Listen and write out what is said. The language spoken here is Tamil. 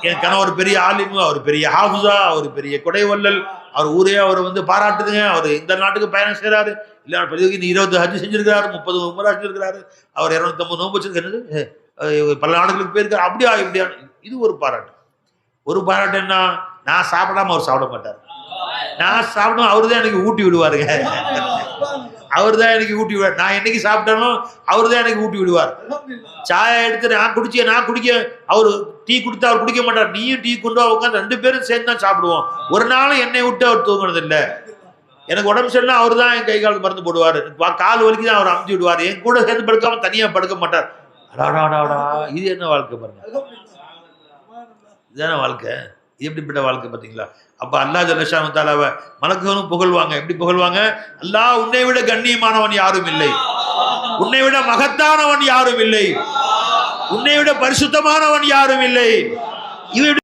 என் கணவர் பெரிய ஆலிமு, அவர் பெரிய ஹாஃபிஸா, அவர் பெரிய கொடைவல்லல், அவர் ஊரே அவர் பாராட்டுதுங்க. அவர் இந்த நாட்டுக்கு பயணம் செய்யறாரு, இல்ல பெரிய 20 ஹஜ் செஞ்சிருக்காரு, 30 உம்ரா செஞ்சிருக்காரு, அவர் 250 நோன்பு வச்சிருக்காரு, பல நாடுகளுக்கு போயிருக்காரு. அப்படியா இப்படியா? இது ஒரு பாராட்டு. ஒரு பாராட்டு என்ன? நான் சாப்பிடாம அவர் சாப்பிட மாட்டார், நான் சாப்பிடும் அவரு தான் எனக்கு ஊட்டி விடுவாருங்க. அவர் தான் எனக்கு ஊட்டி விடுவார். நான் என்னைக்கு சாப்பிட்டாலும் அவர் தான் எனக்கு ஊட்டி விடுவார். சாயை எடுத்து நான் குடிக்க அவர் டீ கொடுத்தா அவர் குடிக்க மாட்டார். நீயும் டீ கொண்டு உட்காந்து 2 பேரும் சேர்ந்து தான் சாப்பிடுவோம். ஒரு நாளும் என்னை விட்டு அவர் தூங்குறது இல்லை. எனக்கு உடம்பு சரியில்லை, அவர் தான் என் கை கால் மருந்து போடுவார். கால் வலிக்கு தான் அவர் அமுத்தி விடுவார். என் கூட சேர்ந்து படுக்காம தனியா படுக்க மாட்டார். அடாடாடாடா, இது என்ன வாழ்க்கை பாருங்க, இதுதான வாழ்க்கை. இது எப்படிப்பட்ட வாழ்க்கை பார்த்தீங்களா? அப்ப அல்லாஹ் ஜல்லஷானு தஆலாவை மலக்குகளும் புகழ்வாங்க. எப்படி புகழ்வாங்க? அல்லாஹ், உன்னை விட கண்ணியமானவன் யாரும் இல்லை, உன்னை விட மகத்தானவன் யாரும் இல்லை, உன்னை விட பரிசுத்தமானவன் யாரும் இல்லை. இவன்